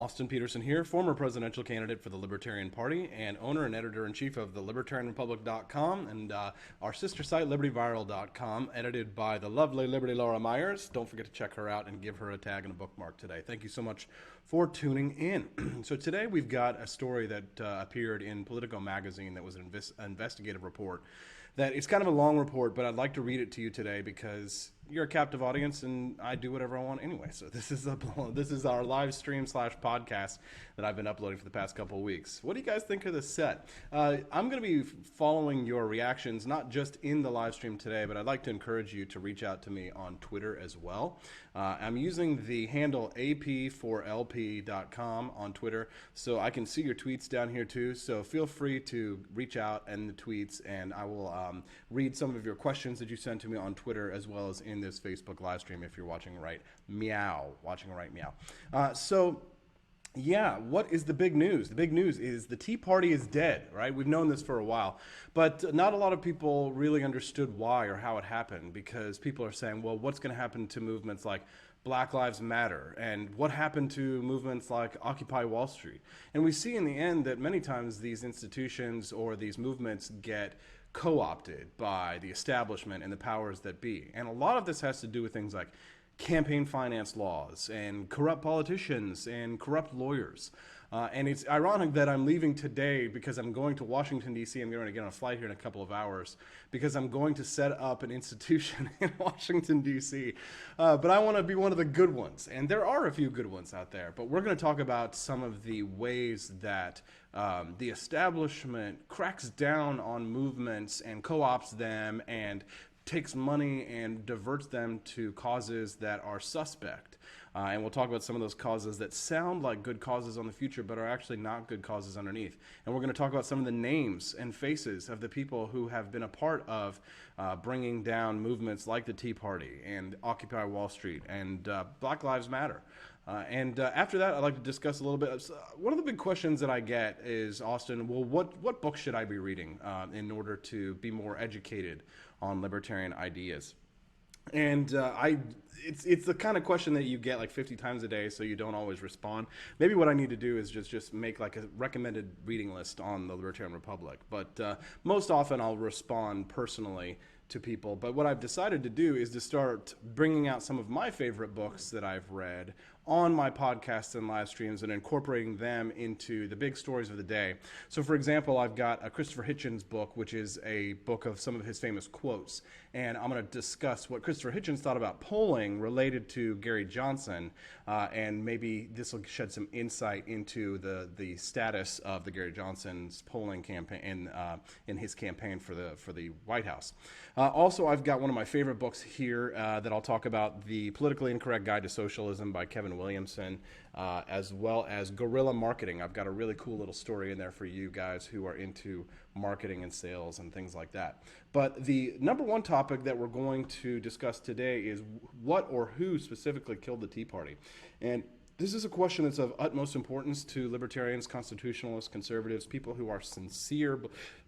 Austin Petersen here, former presidential candidate for the Libertarian Party and owner and editor-in-chief of the LibertarianRepublic.com and our sister site, LibertyViral.com, edited by the lovely Liberty Laura Myers. Don't forget to check her out and give her a tag and a bookmark today. Thank you so much for tuning in. So today we've got a story that appeared in Politico magazine that was an investigative report. That it's kind of a long report, but I'd like to read it to you today because you're a captive audience and I do whatever I want anyway. So this is our live stream / podcast that I've been uploading for the past couple of weeks. What do you guys think of this set? I'm going to be following your reactions, not just in the live stream today, but I'd like to encourage you to reach out to me on Twitter as well. I'm using the handle ap4lp.com on Twitter, so I can see your tweets down here too. So feel free to reach out in the tweets, and I will read some of your questions that you send to me on Twitter as well as in this Facebook live stream if you're watching right meow. Yeah, what is the big news? The big news is the Tea Party is dead, right? We've known this for a while, but not a lot of people really understood why or how it happened, because people are saying, well, what's going to happen to movements like Black Lives Matter, and what happened to movements like Occupy Wall Street? And we see in the end that many times these institutions or these movements get co-opted by the establishment and the powers that be. And a lot of this has to do with things like campaign finance laws and corrupt politicians and corrupt lawyers. And it's ironic that I'm leaving today because I'm going to Washington, D.C. I'm going to get on a flight here in a couple of hours because I'm going to set up an institution in Washington, D.C. But I want to be one of the good ones. And there are a few good ones out there. But we're going to talk about some of the ways that the establishment cracks down on movements and co-ops them and takes money and diverts them to causes that are suspect. And we'll talk about some of those causes that sound like good causes on the future, but are actually not good causes underneath. And we're going to talk about some of the names and faces of the people who have been a part of bringing down movements like the Tea Party and Occupy Wall Street and Black Lives Matter. After that, I'd like to discuss a little bit. One of the big questions that I get is, Austin, well, what book should I be reading in order to be more educated on libertarian ideas? And it's the kind of question that you get like 50 times a day, so you don't always respond. Maybe what I need to do is just make like a recommended reading list on the Libertarian Republic. But most often I'll respond personally to people. But what I've decided to do is to start bringing out some of my favorite books that I've read on my podcasts and live streams and incorporating them into the big stories of the day. So for example, I've got a Christopher Hitchens book, which is a book of some of his famous quotes. And I'm going to discuss what Christopher Hitchens thought about polling related to Gary Johnson. And maybe this will shed some insight into the status of the Gary Johnson's polling campaign in his campaign for the White House. Also, I've got one of my favorite books here that I'll talk about, The Politically Incorrect Guide to Socialism by Kevin Williamson, as well as Guerrilla Marketing. I've got a really cool little story in there for you guys who are into marketing and sales and things like that. But the number one topic that we're going to discuss today is what or who specifically killed the Tea Party. And this is a question that's of utmost importance to libertarians, constitutionalists, conservatives, people who are sincere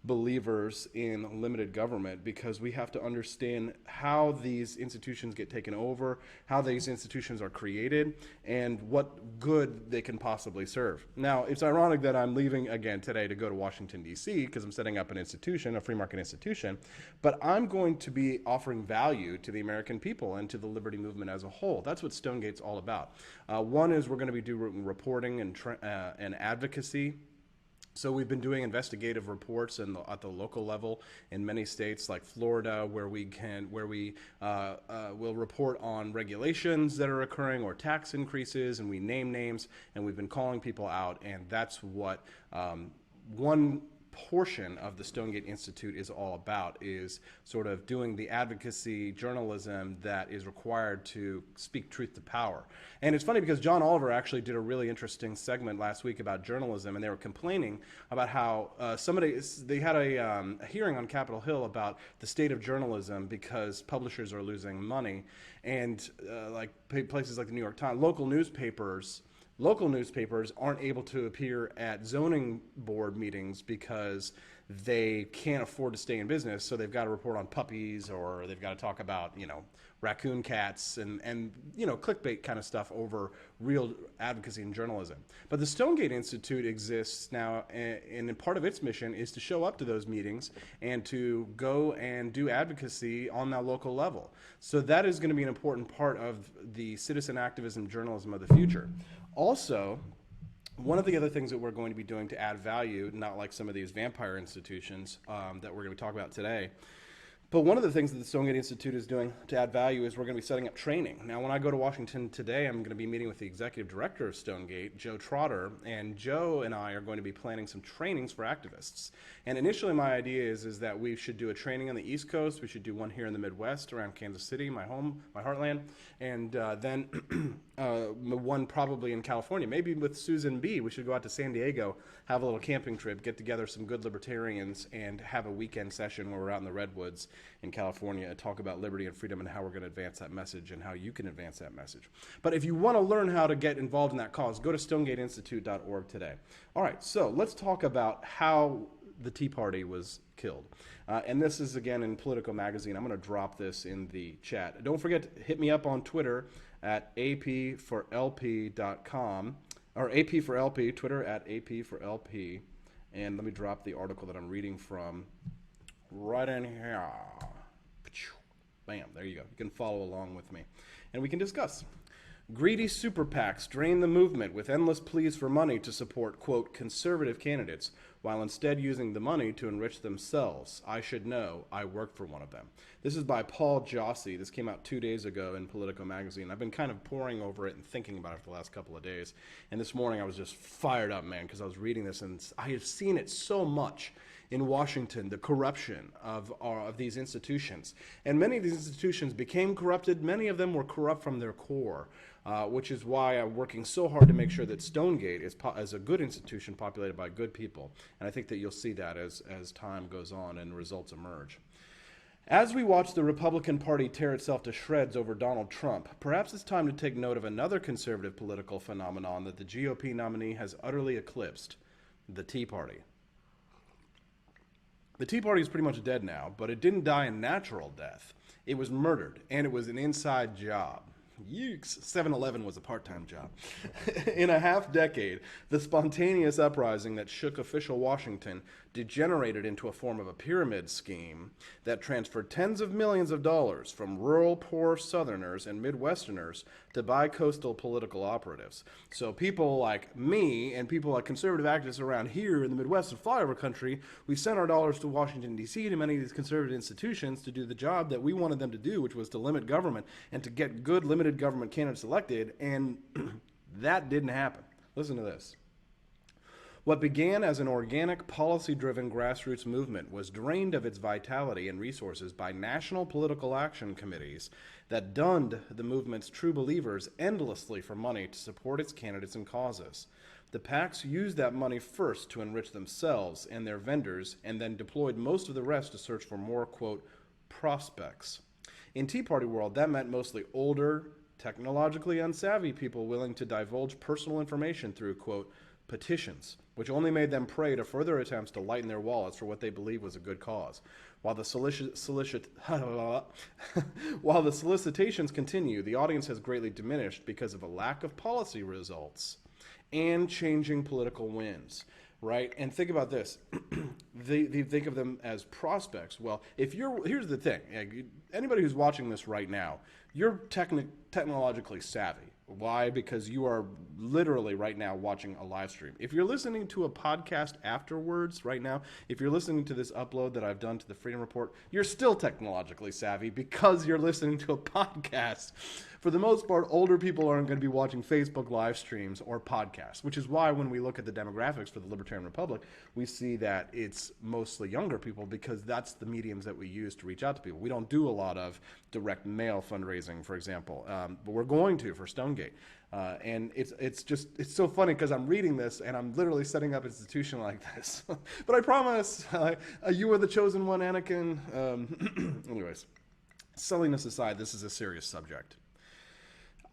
believers in limited government, because we have to understand how these institutions get taken over, how these institutions are created, and what good they can possibly serve. Now, it's ironic that I'm leaving again today to go to Washington, D.C., because I'm setting up an institution, a free market institution, but I'm going to be offering value to the American people and to the liberty movement as a whole. That's what Stonegate's all about. One is we're going to be doing reporting and advocacy. So we've been doing investigative reports at the local level in many states like Florida, where we will report on regulations that are occurring or tax increases, and we name names, and we've been calling people out, and that's what one portion of the Stonegate Institute is all about, is sort of doing the advocacy journalism that is required to speak truth to power. And it's funny because John Oliver actually did a really interesting segment last week about journalism, and they were complaining about how they had a hearing on Capitol Hill about the state of journalism because publishers are losing money, and like places like the New York Times, local newspapers local newspapers aren't able to appear at zoning board meetings because they can't afford to stay in business, so they've got to report on puppies, or they've got to talk about, raccoon cats and clickbait kind of stuff over real advocacy and journalism. But the Stonegate Institute exists now, and part of its mission is to show up to those meetings and to go and do advocacy on that local level. So that is going to be an important part of the citizen activism journalism of the future. Also, one of the other things that we're going to be doing to add value, not like some of these vampire institutions that we're going to be talking about today, but one of the things that the Stonegate Institute is doing to add value is we're going to be setting up training. Now, when I go to Washington today, I'm going to be meeting with the executive director of Stonegate, Joe Trotter, and Joe and I are going to be planning some trainings for activists. And initially, my idea is that we should do a training on the East Coast. We should do one here in the Midwest around Kansas City, my home, my heartland, and then one probably in California. Maybe with Susan B., we should go out to San Diego, have a little camping trip, get together some good libertarians, and have a weekend session where we're out in the redwoods in California and talk about liberty and freedom and how we're going to advance that message and how you can advance that message. But if you want to learn how to get involved in that cause, go to stonegateinstitute.org today. All right, so let's talk about how the Tea Party was killed. And this is, again, in Politico Magazine. I'm going to drop this in the chat. Don't forget to hit me up on Twitter at apforlp.com, or AP4LP, Twitter at AP4LP. And let me drop the article that I'm reading from right in here. Bam, there you go. You can follow along with me, and we can discuss. Greedy super PACs drain the movement with endless pleas for money to support, quote, conservative candidates, while instead using the money to enrich themselves. I should know. I work for one of them. This is by Paul Josie. This came out 2 days ago in Politico Magazine. I've been kind of poring over it and thinking about it for the last couple of days. And this morning I was just fired up, man, because I was reading this, and I have seen it so much in Washington, the corruption of these institutions. And many of these institutions became corrupted. Many of them were corrupt from their core, which is why I'm working so hard to make sure that Stonegate is a good institution populated by good people. And I think that you'll see that as time goes on and results emerge. As we watch the Republican Party tear itself to shreds over Donald Trump, perhaps it's time to take note of another conservative political phenomenon that the GOP nominee has utterly eclipsed: the Tea Party. The Tea Party is pretty much dead now, but it didn't die a natural death. It was murdered, and it was an inside job. Yeeks, 7-Eleven was a part-time job. In a half-decade, the spontaneous uprising that shook official Washington degenerated into a form of a pyramid scheme that transferred tens of millions of dollars from rural poor Southerners and Midwesterners to bi-coastal political operatives. So people like me and people like conservative activists around here in the Midwest and flyover country, we sent our dollars to Washington, D.C., to many of these conservative institutions to do the job that we wanted them to do, which was to limit government and to get good limited government candidates elected, and that didn't happen. Listen to this. What began as an organic, policy-driven grassroots movement was drained of its vitality and resources by national political action committees that dunned the movement's true believers endlessly for money to support its candidates and causes. The PACs used that money first to enrich themselves and their vendors, and then deployed most of the rest to search for more, quote, prospects. In Tea Party world, that meant mostly older, technologically unsavvy people willing to divulge personal information through, quote, petitions, which only made them prey to further attempts to lighten their wallets for what they believed was a good cause. While the solicitations continue, the audience has greatly diminished because of a lack of policy results and changing political winds. Right? And think about this. They think of them as prospects. Well, here's the thing. Anybody who's watching this right now, you're technologically savvy. Why? Because you are literally right now watching a live stream. If you're listening to a podcast afterwards right now, if you're listening to this upload that I've done to the Freedom Report, you're still technologically savvy because you're listening to a podcast. For the most part, older people aren't going to be watching Facebook live streams or podcasts, which is why when we look at the demographics for the Libertarian Republic, we see that it's mostly younger people because that's the mediums that we use to reach out to people. We don't do a lot of direct mail fundraising, for example, but we're going to for Stonegate. And it's so funny because I'm reading this and I'm literally setting up an institution like this. But I promise you are the chosen one, Anakin. Anyways, silliness aside, this is a serious subject.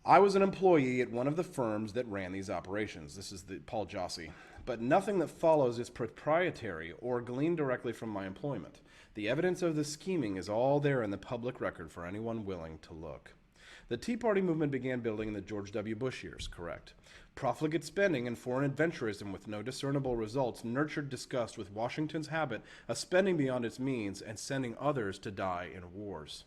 I was an employee at one of the firms that ran these operations. This is Paul Josie. But nothing that follows is proprietary or gleaned directly from my employment. The evidence of the scheming is all there in the public record for anyone willing to look. The Tea Party movement began building in the George W. Bush years, correct. Profligate spending and foreign adventurism with no discernible results nurtured disgust with Washington's habit of spending beyond its means and sending others to die in wars.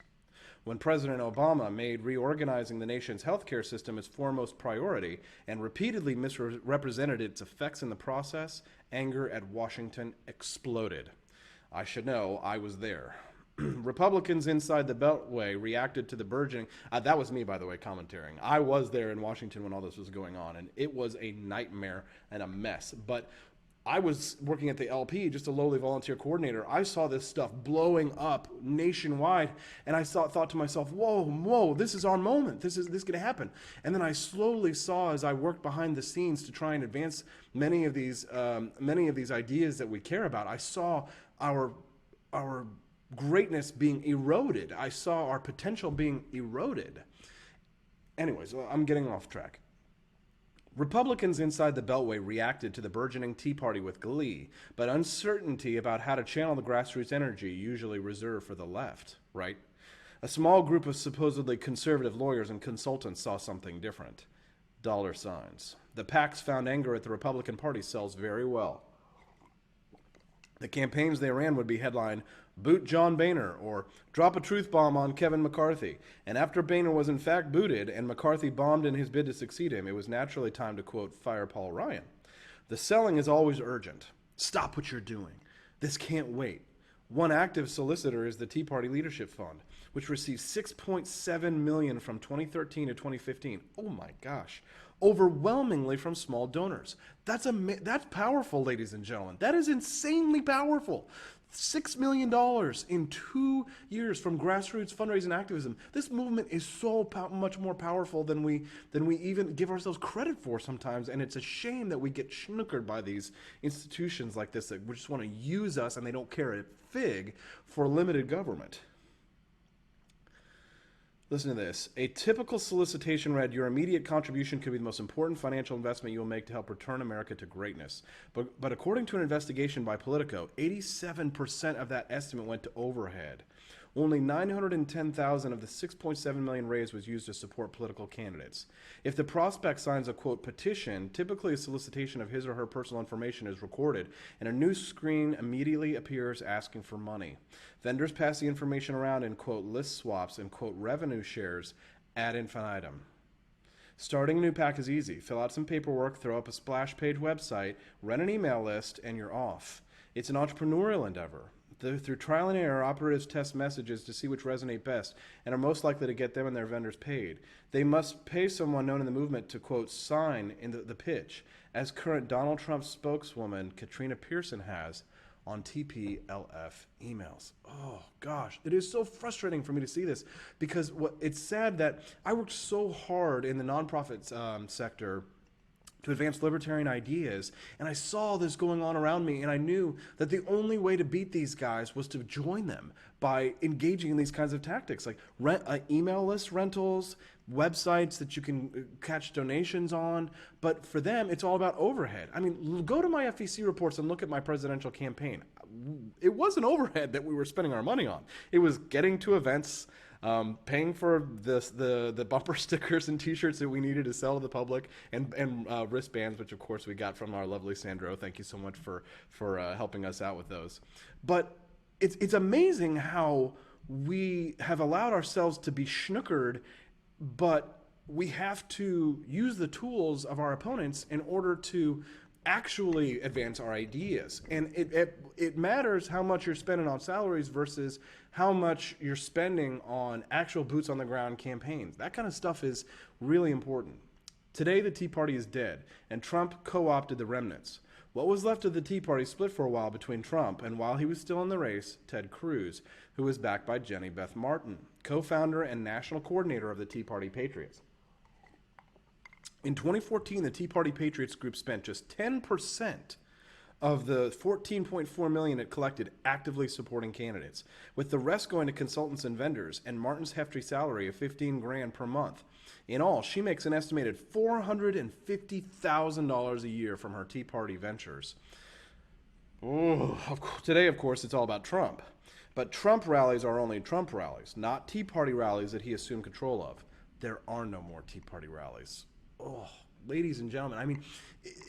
When President Obama made reorganizing the nation's healthcare system its foremost priority and repeatedly misrepresented its effects in the process, anger at Washington exploded. I should know, I was there. Republicans inside the Beltway reacted to the burgeoning. That was me, by the way, commentating. I was there in Washington when all this was going on, and it was a nightmare and a mess. But I was working at the LP, just a lowly volunteer coordinator. I saw this stuff blowing up nationwide, and I thought to myself, whoa, this is our moment. This going to happen. And then I slowly saw, as I worked behind the scenes to try and advance many of these ideas that we care about, I saw our greatness being eroded. I saw our potential being eroded. Anyways, I'm getting off track. Republicans inside the Beltway reacted to the burgeoning Tea Party with glee, but uncertainty about how to channel the grassroots energy usually reserved for the left, right? A small group of supposedly conservative lawyers and consultants saw something different. Dollar signs. The PACs found anger at the Republican Party sells very well. The campaigns they ran would be headlined, "Boot John Boehner," or "Drop a truth bomb on Kevin McCarthy." And after Boehner was in fact booted and McCarthy bombed in his bid to succeed him, it was naturally time to, quote, fire Paul Ryan. The selling is always urgent. Stop what you're doing. This can't wait. One active solicitor is the Tea Party Leadership Fund, which received $6.7 million from 2013 to 2015. Oh my gosh. Overwhelmingly from small donors. That's powerful, ladies and gentlemen. That is insanely powerful. $6 million in 2 years from grassroots fundraising activism. This movement is so much more powerful than we even give ourselves credit for sometimes, and it's a shame that we get snookered by these institutions like this that just want to use us and they don't care a fig for limited government. Listen to this. A typical solicitation read, "Your immediate contribution could be the most important financial investment you will make to help return America to greatness." But according to an investigation by Politico, 87% of that estimate went to overhead. Only $910,000 of the $6.7 million raised was used to support political candidates. If the prospect signs a, quote, petition, typically a solicitation of his or her personal information is recorded, and a new screen immediately appears asking for money. Vendors pass the information around in, quote, list swaps and, quote, revenue shares ad infinitum. Starting a new PAC is easy. Fill out some paperwork, throw up a splash page website, run an email list, and you're off. It's an entrepreneurial endeavor. Through trial and error, operatives test messages to see which resonate best and are most likely to get them and their vendors paid. They must pay someone known in the movement to, quote, sign in the pitch, as current Donald Trump spokeswoman Katrina Pearson has on TPLF emails. Oh, gosh. It is so frustrating for me to see this because it's sad that I worked so hard in the nonprofit sector to advance libertarian ideas, and I saw this going on around me, and I knew that the only way to beat these guys was to join them by engaging in these kinds of tactics, like email list rentals, websites that you can catch donations on. But for them, it's all about overhead. I mean, go to my FEC reports and look at my presidential campaign. It wasn't overhead that we were spending our money on. It was getting to events, paying for the bumper stickers and T-shirts that we needed to sell to the public, and wristbands, which of course we got from our lovely Sandro. Thank you so much for helping us out with those. But it's amazing how we have allowed ourselves to be snookered, but we have to use the tools of our opponents in order to actually advance our ideas. And it matters how much you're spending on salaries versus how much you're spending on actual boots on the ground campaigns. That kind of stuff is really important. Today, the Tea Party is dead, and Trump co-opted the remnants. What was left of the Tea Party split for a while between Trump and, while he was still in the race, Ted Cruz, who was backed by Jenny Beth Martin, co-founder and national coordinator of the Tea Party Patriots. In 2014, the Tea Party Patriots group spent just 10% of the 14.4 million it collected actively supporting candidates, with the rest going to consultants and vendors and Martin's hefty salary of 15 grand per month. In all, she makes an estimated $450,000 a year from her Tea Party ventures. Oh, today, of course, it's all about Trump. But Trump rallies are only Trump rallies, not Tea Party rallies that he assumed control of. There are no more Tea Party rallies. Oh, ladies and gentlemen, I mean,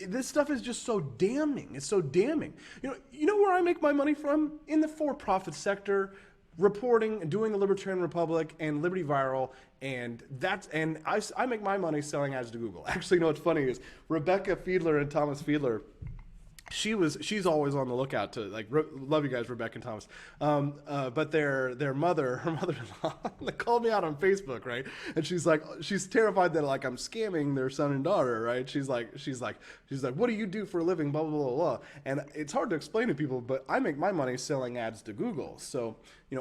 this stuff is just so damning. It's so damning. You know where I make my money from? In the for-profit sector, reporting and doing the Libertarian Republic and Liberty Viral, and I make my money selling ads to Google. Actually, you know what's funny is Rebecca Fiedler and Thomas Fiedler. She's always on the lookout to love you guys, Rebecca and Thomas. But her mother-in-law, they called me out on Facebook, right? And she's terrified that I'm scamming their son and daughter, right? She's like, what do you do for a living? Blah, blah, blah, blah. And it's hard to explain to people, but I make my money selling ads to Google. So,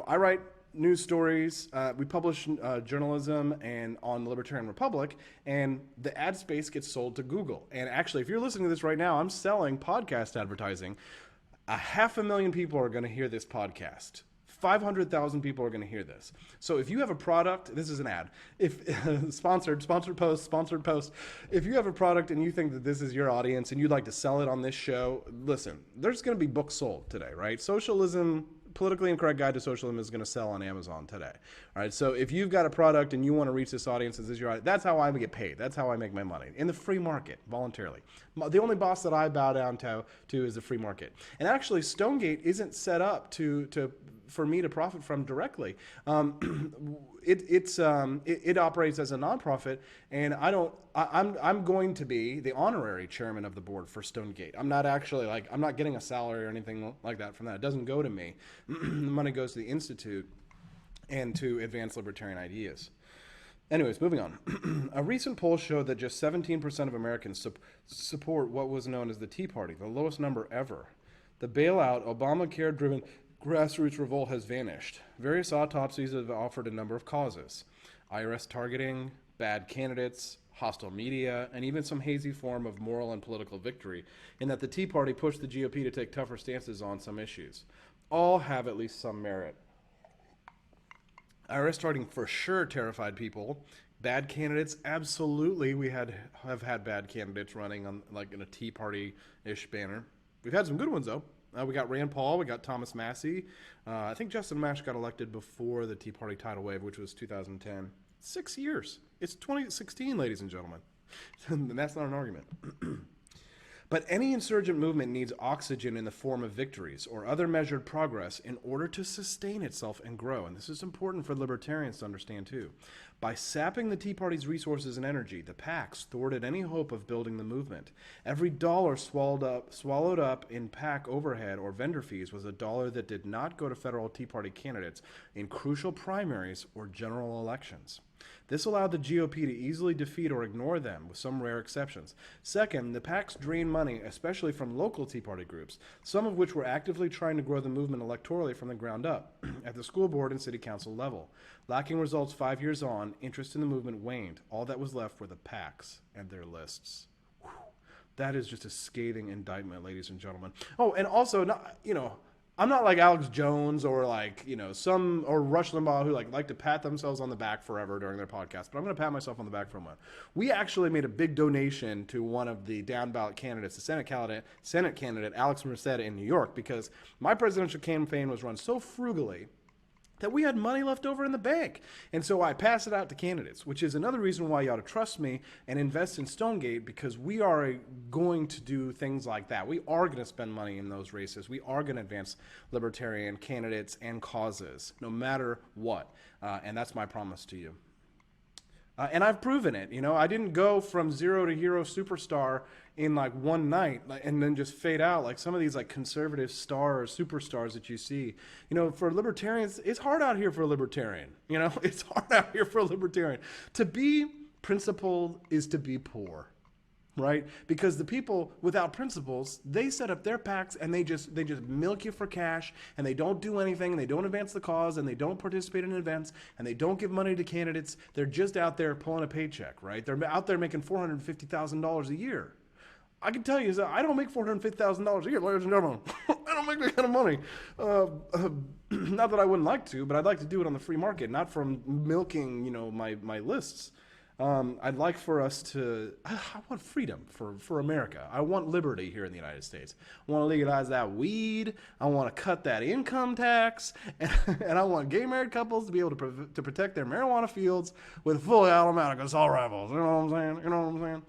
I write news stories. We publish journalism and on the Libertarian Republic, and the ad space gets sold to Google. And actually, if you're listening to this right now, I'm selling podcast advertising. 500,000 people are going to hear this podcast. 500,000 people are going to hear this. So if you have a product, this is an ad. If sponsored post. If you have a product and you think that this is your audience and you'd like to sell it on this show, listen, there's going to be books sold today, right? Socialism, Politically Incorrect Guide to Socialism is going to sell on Amazon today. All right, so if you've got a product and you want to reach this audience, this is your audience, that's how I get paid. That's how I make my money, in the free market, voluntarily. The only boss that I bow down to is the free market. And actually, Stonegate isn't set up for me to profit from directly. It operates as a nonprofit, and I'm going to be the honorary chairman of the board for Stonegate. I'm not actually I'm not getting a salary or anything like that from that. It doesn't go to me. The money goes to the Institute and to advance libertarian ideas. Anyways, moving on. A recent poll showed that just 17% of Americans support what was known as the Tea Party, the lowest number ever. The bailout, Obamacare-driven grassroots revolt has vanished. Various autopsies have offered a number of causes: IRS targeting, bad candidates, hostile media, and even some hazy form of moral and political victory, in that the Tea Party pushed the GOP to take tougher stances on some issues. All have at least some merit. IRS targeting for sure terrified people. Bad candidates, absolutely. We have had bad candidates running on in a Tea Party-ish banner. We've had some good ones though. We got Rand Paul, we got Thomas Massey. I think Justin Mash got elected before the Tea Party tidal wave, which was 2010. 6 years. It's 2016, ladies and gentlemen. And that's not an argument. But any insurgent movement needs oxygen in the form of victories or other measured progress in order to sustain itself and grow. And this is important for libertarians to understand too. By sapping the Tea Party's resources and energy, the PACs thwarted any hope of building the movement. Every dollar swallowed up in PAC overhead or vendor fees was a dollar that did not go to federal Tea Party candidates in crucial primaries or general elections. This allowed the GOP to easily defeat or ignore them, with some rare exceptions. Second, the PACs drained money, especially from local Tea Party groups, some of which were actively trying to grow the movement electorally from the ground up, at the school board and city council level. Lacking results 5 years on, interest in the movement waned. All that was left were the PACs and their lists. Whew. That is just a scathing indictment, ladies and gentlemen. Oh, and also, I'm not like Alex Jones or or Rush Limbaugh who like to pat themselves on the back forever during their podcast, but I'm going to pat myself on the back for a moment. We actually made a big donation to one of the down ballot candidates, the Senate candidate Alex Merced in New York, because my presidential campaign was run so frugally that we had money left over in the bank. And so I pass it out to candidates, which is another reason why you ought to trust me and invest in Stonegate, because we are going to do things like that. We are going to spend money in those races. We are going to advance libertarian candidates and causes, no matter what. And that's my promise to you. And I've proven it. I didn't go from zero to hero superstar in one night and then just fade out like some of these conservative superstars that you see. For libertarians, it's hard out here for a libertarian. It's hard out here for a libertarian. To be principled is to be poor, right? Because the people without principles, they set up their PACs and they just milk you for cash, and they don't do anything, and they don't advance the cause, and they don't participate in events, and they don't give money to candidates. They're just out there pulling a paycheck, right? They're out there making $450,000 a year. I can tell you, I don't make $450,000 a year, ladies and gentlemen. I don't make that kind of money. Not that I wouldn't like to, but I'd like to do it on the free market, not from milking, my lists. I'd like for us to. I want freedom for America. I want liberty here in the United States. I want to legalize that weed. I want to cut that income tax, and I want gay married couples to be able to protect their marijuana fields with fully automatic assault rifles. You know what I'm saying?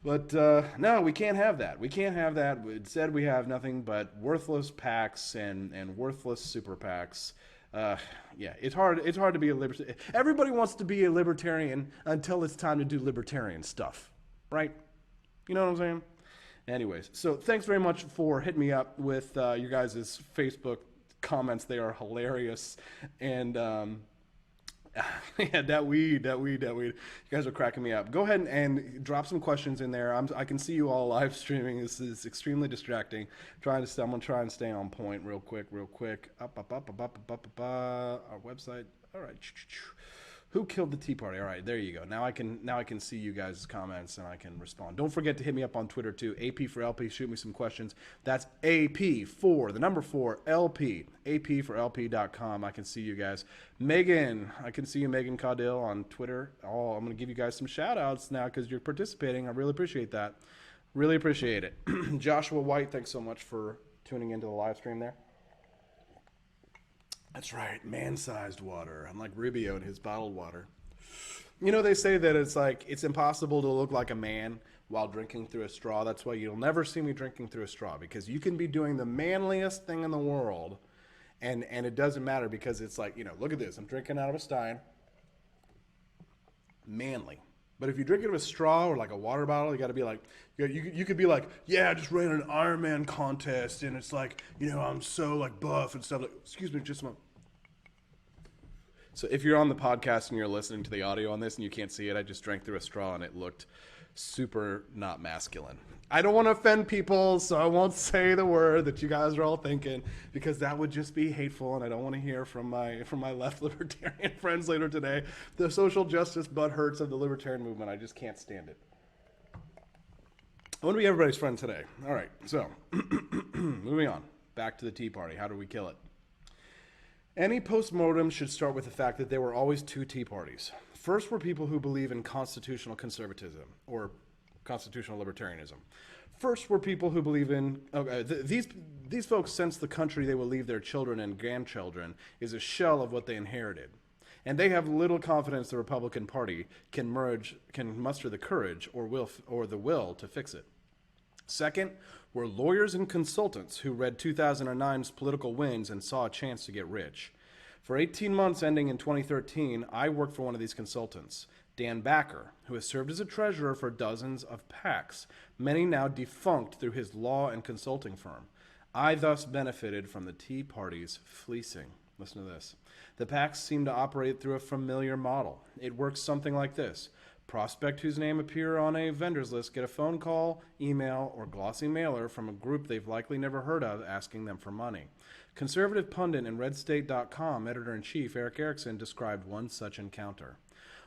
But no, we can't have that. We can't have that. Instead, we have nothing but worthless PACs and worthless super PACs. Yeah, it's hard to be a libertarian. Everybody wants to be a libertarian until it's time to do libertarian stuff, right? You know what I'm saying? Anyways, so thanks very much for hitting me up with your guys' Facebook comments. They are hilarious. And yeah, that weed. You guys are cracking me up. Go ahead and drop some questions in there. I can see you all live streaming. This is extremely distracting. I'm gonna try and stay on point real quick. Our website. All right. Who killed the Tea Party? All right, there you go. Now I can see you guys' comments and I can respond. Don't forget to hit me up on Twitter too. AP for LP. Shoot me some questions. That's AP for the number 4 LP. AP for LP.com. I can see you guys. Megan, I can see you, Megan Caudill on Twitter. Oh, I'm gonna give you guys some shout outs now because you're participating. I really appreciate that. Really appreciate it. Joshua White, thanks so much for tuning into the live stream there. That's right, man-sized water. I'm like Rubio and his bottled water. They say that it's impossible to look like a man while drinking through a straw. That's why you'll never see me drinking through a straw, because you can be doing the manliest thing in the world, and it doesn't matter, because it's like, look at this. I'm drinking out of a stein. Manly. But if you drink it out of a straw or like a water bottle, you got to be like, you could be like, yeah, I just ran an Ironman contest, and it's like, I'm so like buff and stuff. Like, excuse me, just a moment. So if you're on the podcast and you're listening to the audio on this and you can't see it, I just drank through a straw and it looked super not masculine. I don't want to offend people, so I won't say the word that you guys are all thinking, because that would just be hateful, and I don't want to hear from my left libertarian friends later today. The social justice butt hurts of the libertarian movement. I just can't stand it. I want to be everybody's friend today. All right, so moving on. Back to the Tea Party. How do we kill it? Any postmortem should start with the fact that there were always 2 Tea Parties. First were people who believe in constitutional conservatism, or constitutional libertarianism. First were people who believe in... these folks sense the country they will leave their children and grandchildren is a shell of what they inherited. And they have little confidence the Republican Party can muster the courage or the will to fix it. Second were lawyers and consultants who read 2009's political winds and saw a chance to get rich. For 18 months ending in 2013, I worked for one of these consultants, Dan Backer, who has served as a treasurer for dozens of PACs, many now defunct through his law and consulting firm. I thus benefited from the Tea Party's fleecing. Listen to this. The PACs seem to operate through a familiar model. It works something like this. Prospect whose name appear on a vendor's list get a phone call, email, or glossy mailer from a group they've likely never heard of asking them for money. Conservative pundit and RedState.com editor-in-chief Eric Erickson described one such encounter.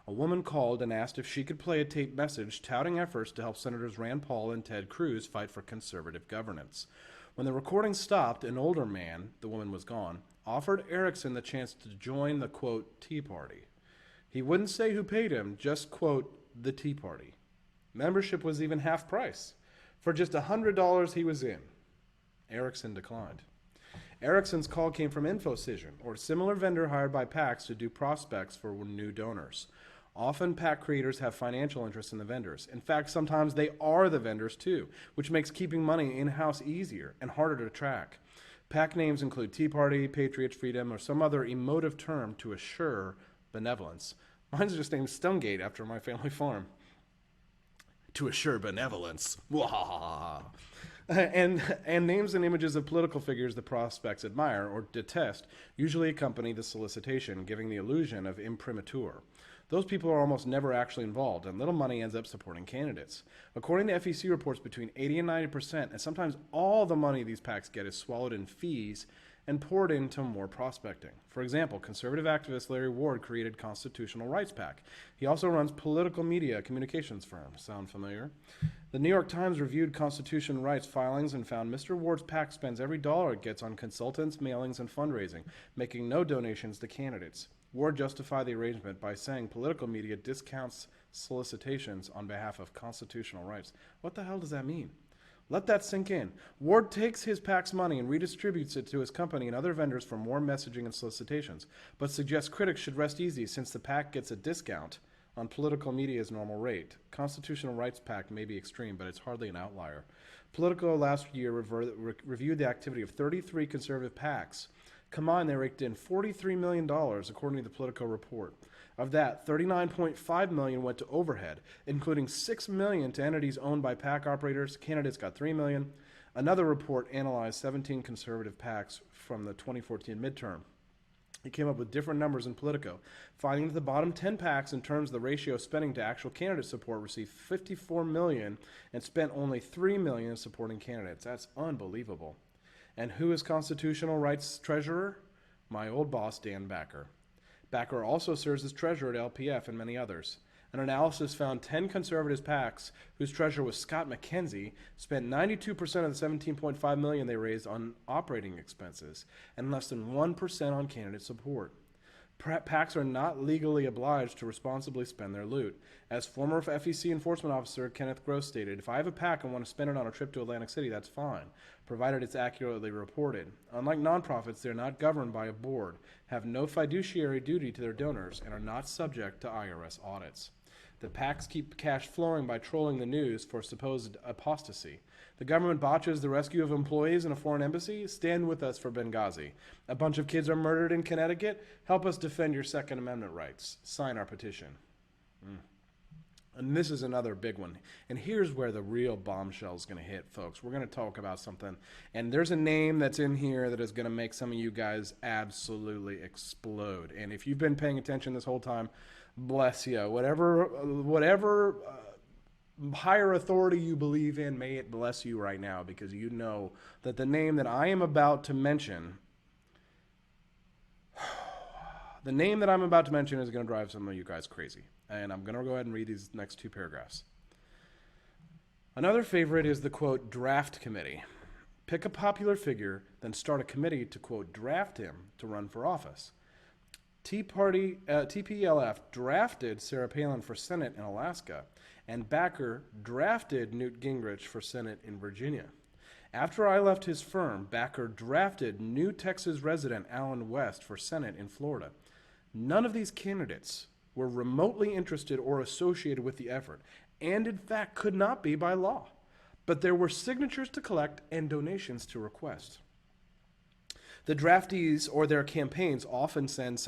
A woman called and asked if she could play a taped message touting efforts to help Senators Rand Paul and Ted Cruz fight for conservative governance. When the recording stopped, an older man, the woman was gone, offered Erickson the chance to join the, quote, Tea Party. He wouldn't say who paid him, just, quote, the Tea Party. Membership was even half price. For just $100 he was in. Erickson declined. Erickson's call came from InfoCision, or a similar vendor hired by PACs to do prospects for new donors. Often PAC creators have financial interests in the vendors. In fact, sometimes they are the vendors too, which makes keeping money in-house easier and harder to track. PAC names include Tea Party, Patriots, Freedom, or some other emotive term to assure benevolence. Mine's just named Stonegate after my family farm. To assure benevolence. And names and images of political figures the prospects admire or detest usually accompany the solicitation, giving the illusion of imprimatur. Those people are almost never actually involved, and little money ends up supporting candidates. According to FEC reports, between 80 and 90%, and sometimes all the money these PACs get is swallowed in fees and poured into more prospecting. For example, conservative activist Larry Ward created Constitutional Rights PAC. He also runs political media communications firm. Sound familiar? The New York Times reviewed Constitution Rights filings and found Mr. Ward's PAC spends every dollar it gets on consultants, mailings, and fundraising, making no donations to candidates. Ward justified the arrangement by saying political media discounts solicitations on behalf of constitutional rights. What the hell does that mean? Let that sink in. Ward takes his PAC's money and redistributes it to his company and other vendors for more messaging and solicitations, but suggests critics should rest easy since the PAC gets a discount on political media's normal rate. Constitutional Rights PAC may be extreme, but it's hardly an outlier. Politico last year reviewed the activity of 33 conservative PACs. Combined, they raked in $43 million, according to the Politico report. Of that, $39.5 million went to overhead, including $6 million to entities owned by PAC operators. Candidates got $3 million. Another report analyzed 17 conservative PACs from the 2014 midterm. It came up with different numbers in Politico, finding that the bottom 10 PACs, in terms of the ratio of spending to actual candidate support, received $54 million and spent only $3 million supporting candidates. That's unbelievable. And who is Constitutional Rights Treasurer? My old boss, Dan Backer. Backer also serves as treasurer at LPF and many others. An analysis found 10 conservative PACs, whose treasurer was Scott McKenzie, spent 92% of the $17.5 million they raised on operating expenses and less than 1% on candidate support. PACs are not legally obliged to responsibly spend their loot. As former FEC enforcement officer Kenneth Gross stated, if I have a PAC and want to spend it on a trip to Atlantic City, that's fine, provided it's accurately reported. Unlike nonprofits, they're not governed by a board, have no fiduciary duty to their donors, and are not subject to IRS audits. The PACs keep cash flowing by trolling the news for supposed apostasy. The government botches the rescue of employees in a foreign embassy. Stand with us for Benghazi. A bunch of kids are murdered in Connecticut. Help us defend your Second Amendment rights. Sign our petition. And this is another big one. And here's where the real bombshell is going to hit, folks. We're going to talk about something. And there's a name that's in here that is going to make some of you guys absolutely explode. And if you've been paying attention this whole time, bless you. Whatever higher authority you believe in, may it bless you right now, because you know that the name that I am about to mention, is going to drive some of you guys crazy. And I'm going to go ahead and read these next two paragraphs. Another favorite is the, quote, draft committee. Pick a popular figure, then start a committee to, quote, draft him to run for office. TPLF drafted Sarah Palin for Senate in Alaska, and Backer drafted Newt Gingrich for Senate in Virginia. After I left his firm, Backer drafted new Texas resident Alan West for Senate in Florida. None of these candidates were remotely interested or associated with the effort, and in fact could not be by law. But there were signatures to collect and donations to request. The draftees or their campaigns often send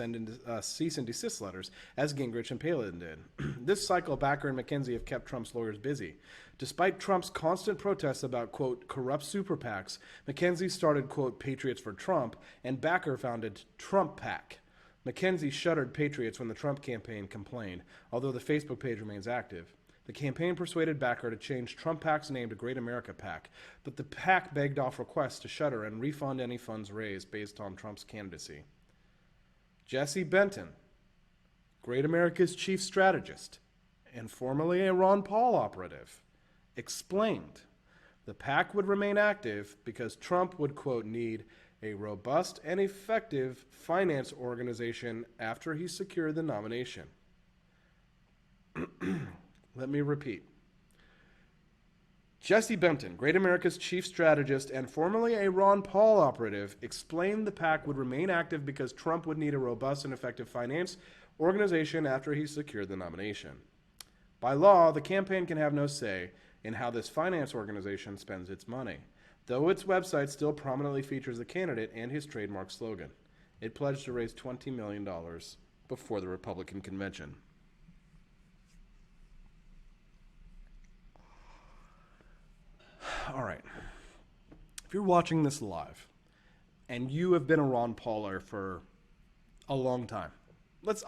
cease and desist letters, as Gingrich and Palin did. This cycle, Backer and McKenzie have kept Trump's lawyers busy. Despite Trump's constant protests about, quote, corrupt super PACs, McKenzie started, quote, Patriots for Trump, and Backer founded Trump PAC. McKenzie shuttered Patriots when the Trump campaign complained, although the Facebook page remains active. The campaign persuaded Backer to change Trump PAC's name to Great America PAC, but the PAC begged off requests to shutter and refund any funds raised based on Trump's candidacy. Jesse Benton, Great America's chief strategist and formerly a Ron Paul operative, explained the PAC would remain active because Trump would, quote, need a robust and effective finance organization after he secured the nomination. Let me repeat. Jesse Benton, Great America's chief strategist and formerly a Ron Paul operative, explained the PAC would remain active because Trump would need a robust and effective finance organization after he secured the nomination. By law, the campaign can have no say in how this finance organization spends its money, though its website still prominently features the candidate and his trademark slogan. It pledged to raise $20 million before the Republican convention. All right. If you're watching this live and you have been a Ron Pauler for a long time,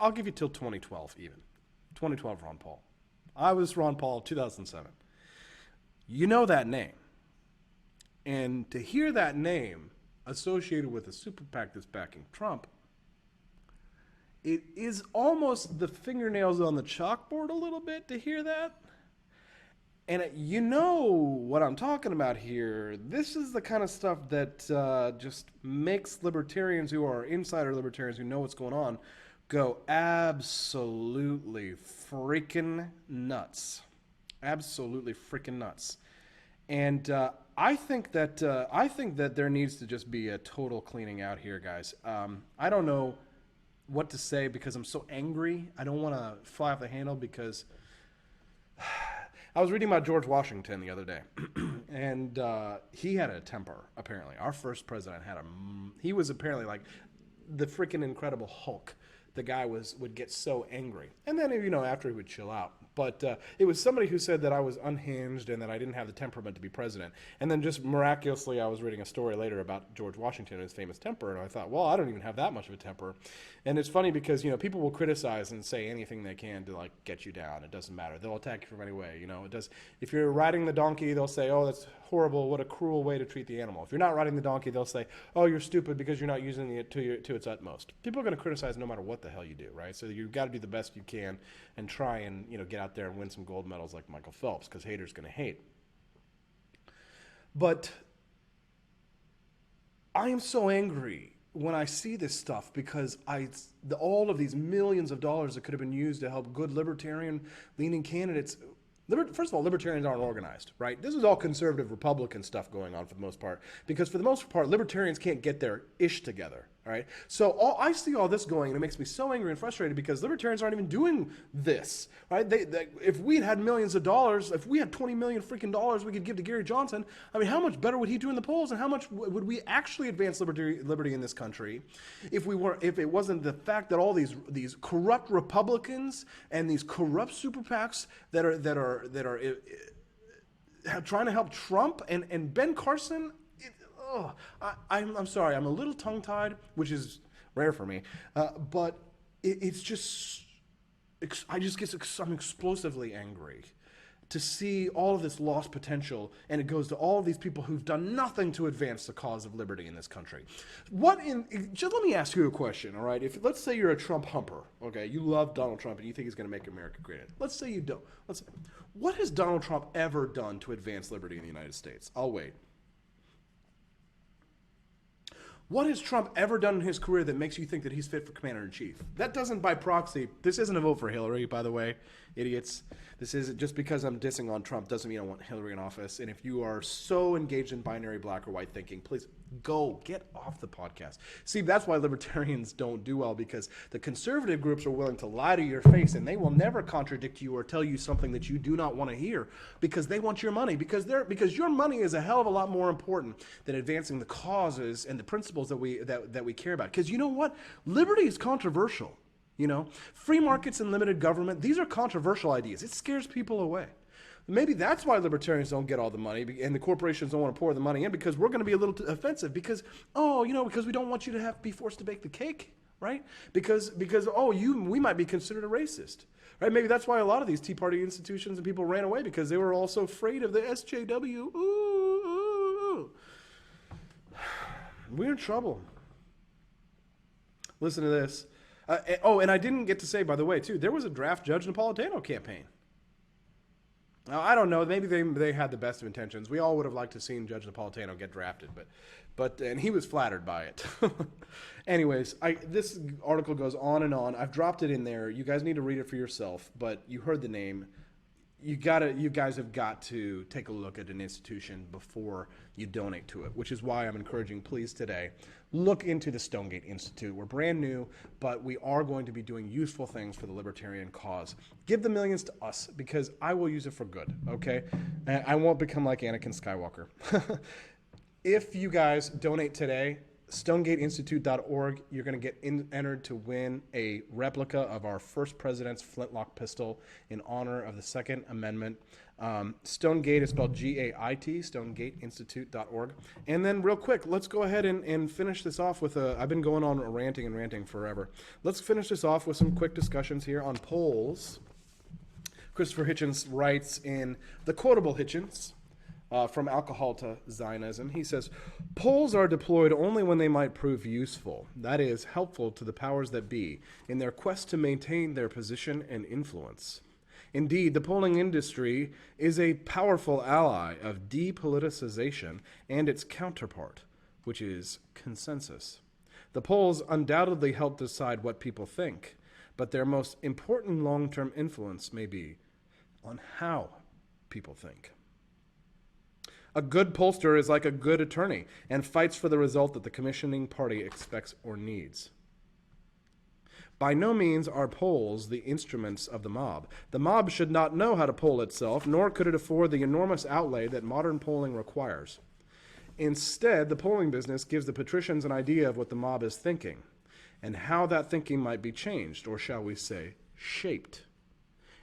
I'll give you till 2012 even. 2012 Ron Paul. I was Ron Paul 2007. You know that name. And to hear that name associated with a super PAC that's backing Trump, it is almost the fingernails on the chalkboard a little bit to hear that. And you know what I'm talking about here. This is the kind of stuff that just makes libertarians who are insider libertarians who know what's going on go absolutely freaking nuts. Absolutely freaking nuts. And I think that there needs to just be a total cleaning out here, guys. I don't know what to say because I'm so angry. I don't want to fly off the handle because I was reading about George Washington the other day, and he had a temper, apparently. Our first president he was apparently like the freaking Incredible Hulk. The guy would get so angry. And then, after he would chill out. But it was somebody who said that I was unhinged and that I didn't have the temperament to be president. And then just miraculously, I was reading a story later about George Washington and his famous temper. And I thought, well, I don't even have that much of a temper. And it's funny because, people will criticize and say anything they can to, like, get you down. It doesn't matter. They'll attack you from any way. It does. If you're riding the donkey, they'll say, oh, that's horrible. What a cruel way to treat the animal. If you're not riding the donkey, they'll say, oh, you're stupid because you're not using it to its utmost. People are going to criticize no matter what the hell you do, right? So you've got to do the best you can and try and, get out there and win some gold medals like Michael Phelps, because haters going to hate. But I am so angry when I see this stuff because all of these millions of dollars that could have been used to help good libertarian-leaning candidates. First of all, libertarians aren't organized, right? This is all conservative Republican stuff going on for the most part, because for the most part, libertarians can't get their ish together, right? So I see all this going, and it makes me so angry and frustrated because libertarians aren't even doing this, right? If we had millions of dollars, if we had 20 million freaking dollars we could give to Gary Johnson, I mean, how much better would he do in the polls, and how much would we actually advance liberty in this country if it wasn't the fact that all these corrupt Republicans and these corrupt super PACs that are trying to help Trump and Ben Carson. I'm sorry, I'm a little tongue-tied, which is rare for me, but it's just, I'm explosively angry to see all of this lost potential, and it goes to all of these people who've done nothing to advance the cause of liberty in this country. Just let me ask you a question, all right? Let's say you're a Trump humper, okay? You love Donald Trump and you think he's going to make America great. Let's say you don't. What has Donald Trump ever done to advance liberty in the United States? I'll wait. What has Trump ever done in his career that makes you think that he's fit for commander-in-chief? That doesn't by proxy. This isn't a vote for Hillary, by the way, idiots. This isn't just because I'm dissing on Trump doesn't mean I want Hillary in office. And if you are so engaged in binary black or white thinking, please get off the podcast. See, that's why libertarians don't do well, because the conservative groups are willing to lie to your face, and they will never contradict you or tell you something that you do not want to hear, because they want your money, because your money is a hell of a lot more important than advancing the causes and the principles that we care about. Because you know what? Liberty is controversial. Free markets and limited government, these are controversial ideas. It scares people away. Maybe that's why libertarians don't get all the money, and the corporations don't want to pour the money in, because we're going to be a little offensive, because we don't want you to be forced to bake the cake, right? Because we might be considered a racist, right? Maybe that's why a lot of these Tea Party institutions and people ran away, because they were all so afraid of the SJW. Ooh. We're in trouble. Listen to this. And I didn't get to say, by the way, too, there was a draft Judge Napolitano campaign. Now, I don't know. Maybe they had the best of intentions. We all would have liked to have seen Judge Napolitano get drafted, and he was flattered by it. Anyways, this article goes on and on. I've dropped it in there. You guys need to read it for yourself, but you heard the name. You guys have got to take a look at an institution before you donate to it, which is why I'm encouraging, please, today, look into the Stonegate Institute. We're brand new, but we are going to be doing useful things for the libertarian cause. Give the millions to us, because I will use it for good, okay? And I won't become like Anakin Skywalker. If you guys donate today, stonegateinstitute.org, you're going to get entered to win a replica of our first president's flintlock pistol in honor of the Second Amendment. Stonegate is spelled G-A-I-T, stonegateinstitute.org. And then real quick, let's go ahead and finish this off with I've been going on ranting forever. Let's finish this off with some quick discussions here on polls. Christopher Hitchens writes in The Quotable Hitchens, From Alcohol to Zionism. He says, polls are deployed only when they might prove useful, that is, helpful to the powers that be, in their quest to maintain their position and influence. Indeed, the polling industry is a powerful ally of depoliticization and its counterpart, which is consensus. The polls undoubtedly help decide what people think, but their most important long-term influence may be on how people think. A good pollster is like a good attorney and fights for the result that the commissioning party expects or needs. By no means are polls the instruments of the mob. The mob should not know how to poll itself, nor could it afford the enormous outlay that modern polling requires. Instead, the polling business gives the patricians an idea of what the mob is thinking and how that thinking might be changed, or shall we say, shaped.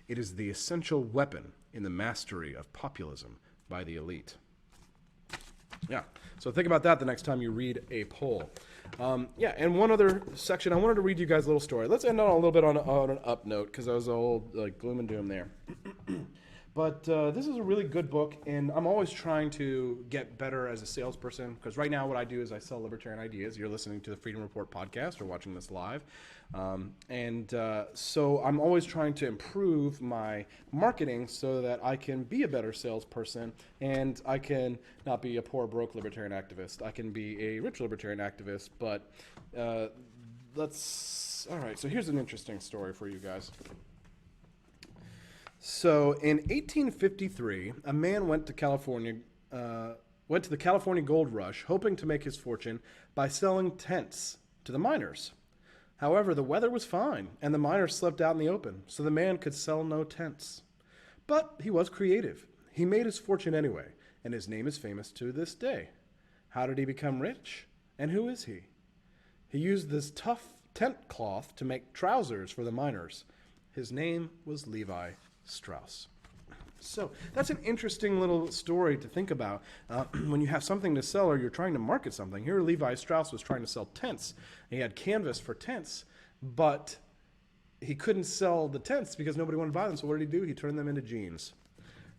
It is the essential weapon in the mastery of populism by the elite. Yeah, so think about that the next time you read a poll. And one other section, I wanted to read you guys a little story. Let's end on a little bit on an up note, because I was all like gloom and doom there. But this is a really good book, and I'm always trying to get better as a salesperson, because right now what I do is I sell libertarian ideas. You're listening to the Freedom Report podcast or watching this live. So I'm always trying to improve my marketing so that I can be a better salesperson, and I can not be a poor, broke libertarian activist. I can be a rich libertarian activist, but all right, so here's an interesting story for you guys. So in 1853, a man went to the California gold rush, hoping to make his fortune by selling tents to the miners. However, the weather was fine, and the miners slept out in the open, so the man could sell no tents. But he was creative. He made his fortune anyway, and his name is famous to this day. How did he become rich? And who is he? He used this tough tent cloth to make trousers for the miners. His name was Levi Strauss. So that's an interesting little story to think about when you have something to sell or you're trying to market something. Here Levi Strauss was trying to sell tents. He had canvas for tents, but he couldn't sell the tents because nobody wanted to buy them. So what did he do? He turned them into jeans.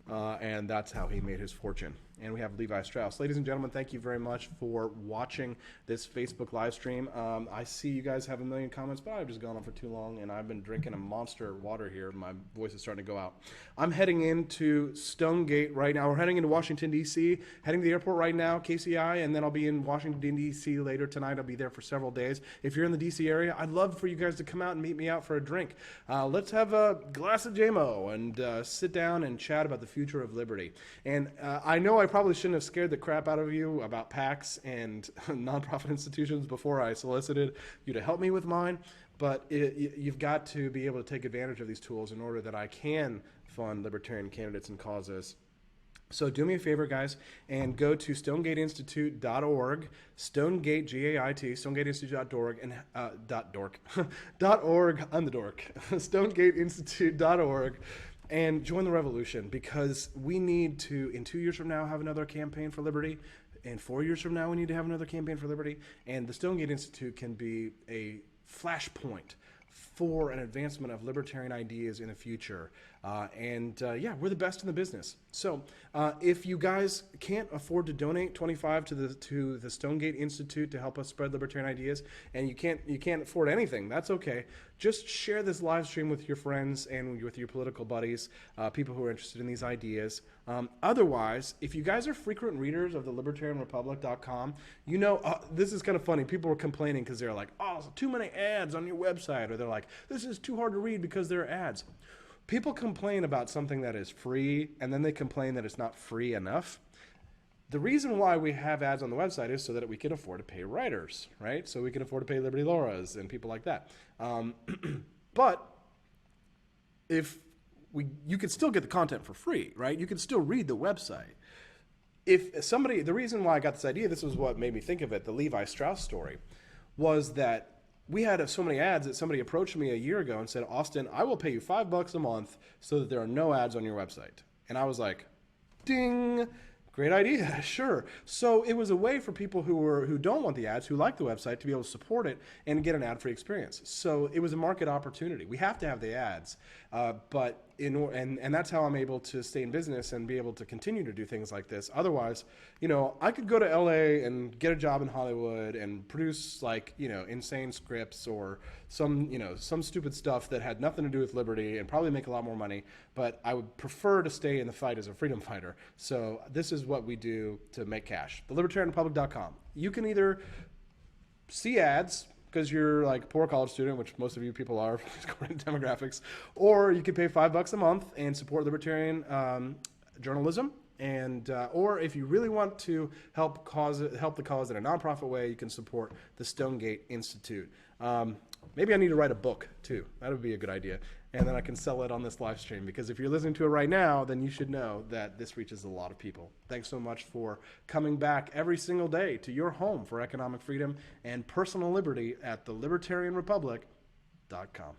And that's how he made his fortune. And we have Levi Strauss. Ladies and gentlemen, thank you very much for watching this Facebook live stream. I see you guys have a million comments, but I've just gone on for too long, and I've been drinking a monster water here. My voice is starting to go out. I'm heading into Stonegate right now. We're heading into Washington, D.C., heading to the airport right now, KCI, and then I'll be in Washington, D.C. later tonight. I'll be there for several days. If you're in the D.C. area, I'd love for you guys to come out and meet me out for a drink. Let's have a glass of JMO and sit down and chat about the future of liberty. And I know I probably shouldn't have scared the crap out of you about PACs and nonprofit institutions before I solicited you to help me with mine, but you've got to be able to take advantage of these tools in order that I can fund libertarian candidates and causes. So do me a favor, guys, and go to stonegateinstitute.org, Stonegate, G-A-I-T, stonegateinstitute.org, and .org, I'm the dork, stonegateinstitute.org, and join the revolution, because we need to, in 2 years from now, have another campaign for liberty. In 4 years from now, we need to have another campaign for liberty. And the Stonegate Institute can be a flashpoint for an advancement of libertarian ideas in the future. We're the best in the business. So if you guys can't afford to donate $25 to the Stonegate Institute to help us spread libertarian ideas, and you can't afford anything, that's okay. Just share this live stream with your friends and with your political buddies, people who are interested in these ideas. Otherwise, if you guys are frequent readers of the libertarianrepublic.com, you know, this is kind of funny. People were complaining because they're like, oh, too many ads on your website, or they're like, this is too hard to read because there are ads. People complain about something that is free, and then they complain that it's not free enough. The reason why we have ads on the website is so that we can afford to pay writers, right? So we can afford to pay Liberty Lauras and people like that. But you can still get the content for free, right? You can still read the website. The reason why I got this idea, this was what made me think of it, the Levi Strauss story, was that we had so many ads that somebody approached me a year ago and said, Austin, I will pay you $5 a month so that there are no ads on your website. And I was like, ding, great idea, sure. So it was a way for people who don't want the ads, who like the website, to be able to support it and get an ad-free experience. So it was a market opportunity. We have to have the ads, but and that's how I'm able to stay in business and be able to continue to do things like this. Otherwise, I could go to LA and get a job in Hollywood and produce insane scripts or some stupid stuff that had nothing to do with liberty and probably make a lot more money. But I would prefer to stay in the fight as a freedom fighter. So this is what we do to make cash. TheLibertarianRepublic.com. You can either see ads because you're like a poor college student, which most of you people are according to demographics, or you can pay $5 a month and support libertarian journalism. And or if you really want to help the cause in a nonprofit way, you can support the Stonegate Institute. Maybe I need to write a book too. That would be a good idea. And then I can sell it on this live stream, because if you're listening to it right now, then you should know that this reaches a lot of people. Thanks so much for coming back every single day to your home for economic freedom and personal liberty at thelibertarianrepublic.com.